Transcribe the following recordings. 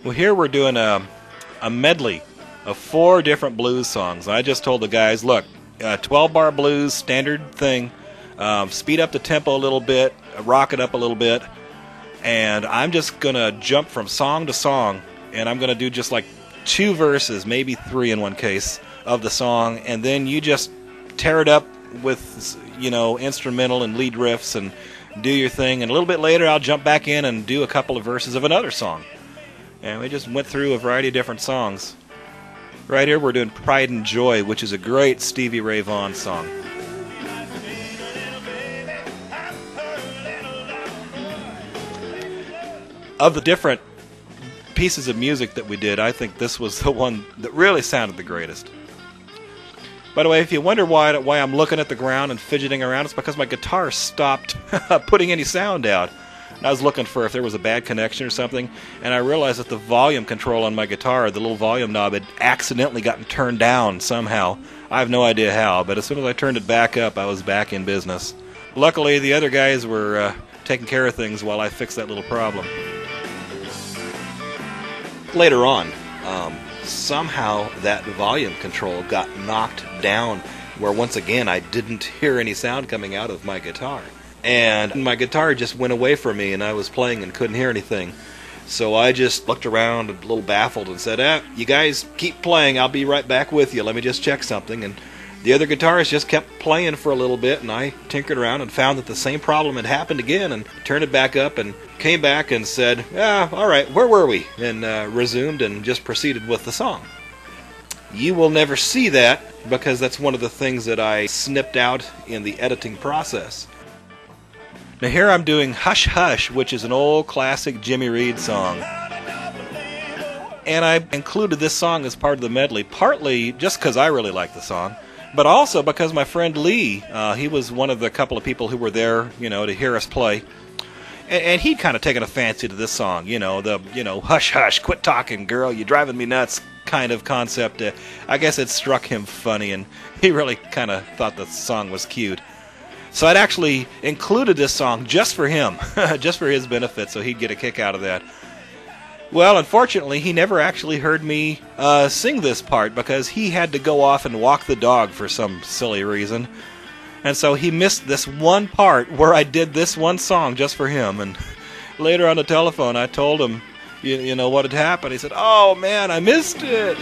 Well, here we're doing a medley of 4 different blues songs. I just told the guys, look, 12-bar blues, standard thing, speed up the tempo a little bit, rock it up a little bit, and I'm just going to jump from song to song, and I'm going to do just like 2 verses, maybe 3 in one case, of the song, and then you just tear it up with, you know, instrumental and lead riffs and do your thing, and a little bit later I'll jump back in and do a couple of verses of another song. And we just went through a variety of different songs. Right here we're doing Pride and Joy, which is a great Stevie Ray Vaughan song. Of the different pieces of music that we did, I think this was the one that really sounded the greatest. By the way, if you wonder why I'm looking at the ground and fidgeting around, it's because my guitar stopped putting any sound out. And I was looking for if there was a bad connection or something, and I realized that the volume control on my guitar, the little volume knob, had accidentally gotten turned down somehow. I have no idea how, but as soon as I turned it back up, I was back in business. Luckily, the other guys were taking care of things while I fixed that little problem. Later on, somehow that volume control got knocked down, where once again I didn't hear any sound coming out of my guitar. And my guitar just went away from me, and I was playing and couldn't hear anything. So I just looked around a little baffled and said, you guys keep playing, I'll be right back with you, let me just check something. And the other guitarist just kept playing for a little bit, and I tinkered around and found that the same problem had happened again, and turned it back up and came back and said, alright, where were we? And resumed and just proceeded with the song. You will never see that, because that's one of the things that I snipped out in the editing process. Now here I'm doing Hush Hush, which is an old classic Jimmy Reed song. And I included this song as part of the medley, partly just because I really like the song, but also because my friend Lee, he was one of the couple of people who were there, you know, to hear us play. And he'd kind of taken a fancy to this song, hush hush, quit talking, girl, you're driving me nuts kind of concept. I guess it struck him funny, and he really kind of thought the song was cute. So I'd actually included this song just for him, just for his benefit, so he'd get a kick out of that. Well, unfortunately, he never actually heard me sing this part, because he had to go off and walk the dog for some silly reason. And so he missed this one part where I did this one song just for him. And later on the telephone, I told him, you know what had happened. He said, "Oh, man, I missed it."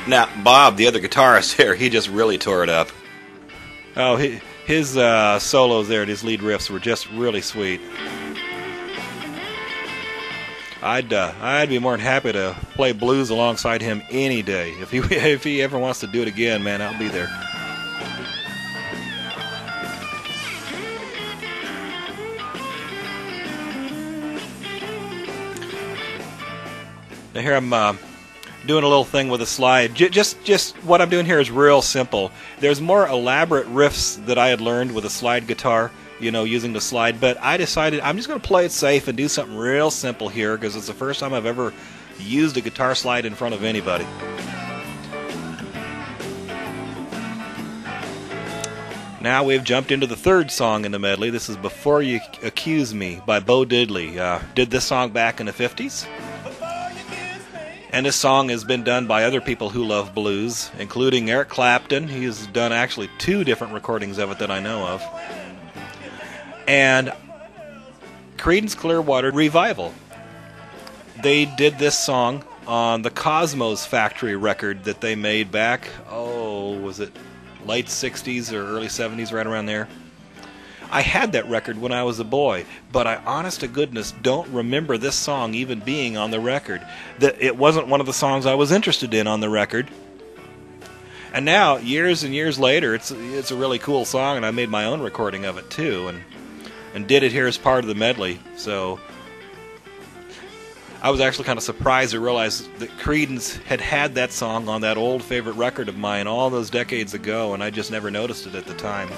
Now, Bob, the other guitarist here, he just really tore it up. Oh, his solos there and his lead riffs were just really sweet. I'd be more than happy to play blues alongside him any day. If he ever wants to do it again, man, I'll be there. Now here I'm doing a little thing with a slide. Just what I'm doing here is real simple. There's more elaborate riffs that I had learned with a slide guitar, using the slide, but I decided I'm just going to play it safe and do something real simple here, because it's the first time I've ever used a guitar slide in front of anybody. Now we've jumped into the third song in the medley. This is Before You Accuse Me by Bo Diddley. Did this song back in the 50s. And this song has been done by other people who love blues, including Eric Clapton. He's done actually 2 different recordings of it that I know of. And Creedence Clearwater Revival. They did this song on the Cosmos Factory record that they made back, was it late 60s or early 70s, right around there. I had that record when I was a boy, but I honest to goodness don't remember this song even being on the record. It wasn't one of the songs I was interested in on the record. And now, years and years later, it's a really cool song, and I made my own recording of it too, and did it here as part of the medley. So I was actually kind of surprised to realize that Creedence had that song on that old favorite record of mine all those decades ago, and I just never noticed it at the time.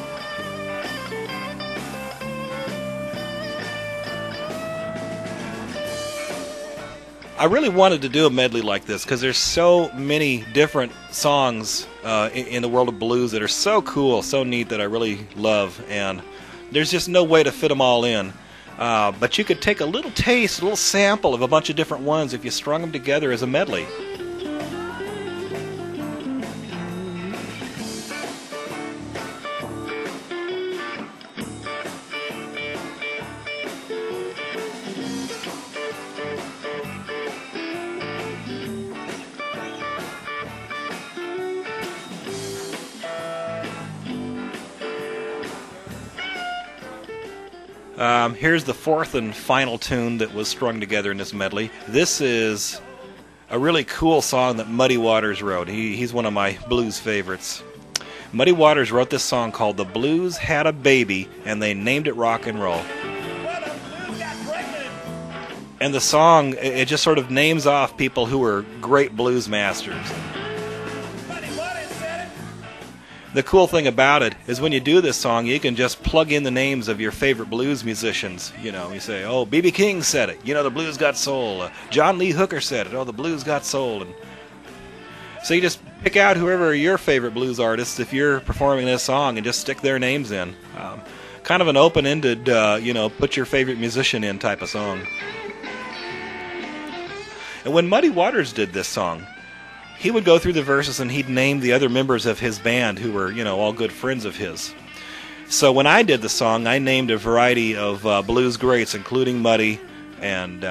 I really wanted to do a medley like this because there's so many different songs in the world of blues that are so cool, so neat, that I really love, and there's just no way to fit them all in. But you could take a little taste, a little sample of a bunch of different ones if you strung them together as a medley. Here's the fourth and final tune that was strung together in this medley. This is a really cool song that Muddy Waters wrote. He's one of my blues favorites. Muddy Waters wrote this song called "The Blues Had a Baby," and they named it rock and roll. And the song, it just sort of names off people who were great blues masters. The cool thing about it is when you do this song, you can just plug in the names of your favorite blues musicians. You know, you say, oh, B.B. King said it. You know, the blues got soul. John Lee Hooker said it. Oh, the blues got soul. And so you just pick out whoever your favorite blues artists, if you're performing this song, and just stick their names in. Kind of an open-ended, put your favorite musician in type of song. And when Muddy Waters did this song, he would go through the verses and he'd name the other members of his band who were, all good friends of his. So when I did the song, I named a variety of blues greats, including Muddy and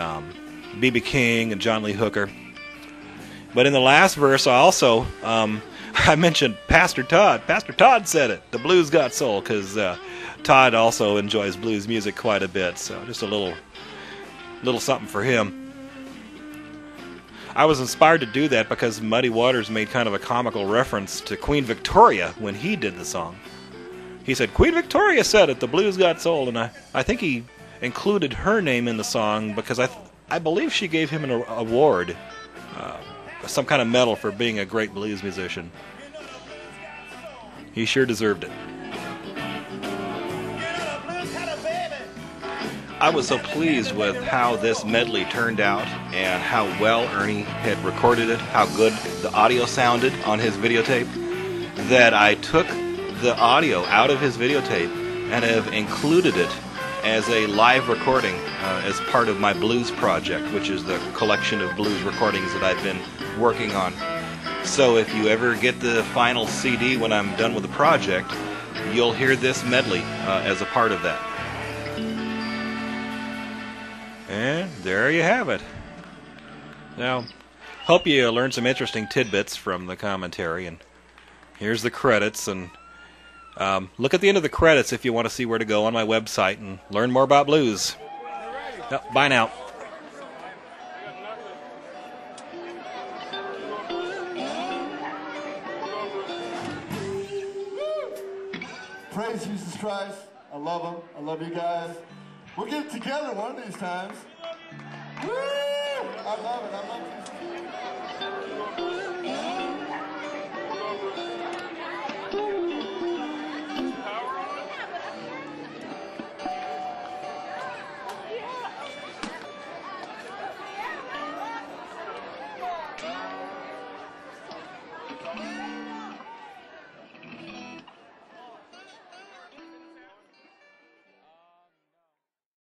B.B. King and John Lee Hooker. But in the last verse, I also I mentioned Pastor Todd. Pastor Todd said it. The blues got soul, because Todd also enjoys blues music quite a bit. So just a little something for him. I was inspired to do that because Muddy Waters made kind of a comical reference to Queen Victoria when he did the song. He said, Queen Victoria said it, the blues got soul, and I think he included her name in the song because I believe she gave him an award, some kind of medal for being a great blues musician. He sure deserved it. I was so pleased with how this medley turned out and how well Ernie had recorded it, how good the audio sounded on his videotape, that I took the audio out of his videotape and have included it as a live recording as part of my blues project, which is the collection of blues recordings that I've been working on. So if you ever get the final CD when I'm done with the project, you'll hear this medley as a part of that. And there you have it. Now, hope you learned some interesting tidbits from the commentary. And here's the credits. And look at the end of the credits if you want to see where to go on my website and learn more about blues. No, bye now. Praise Jesus Christ. I love him. I love you guys. We'll get together one of these times. Woo! I love it. I love it.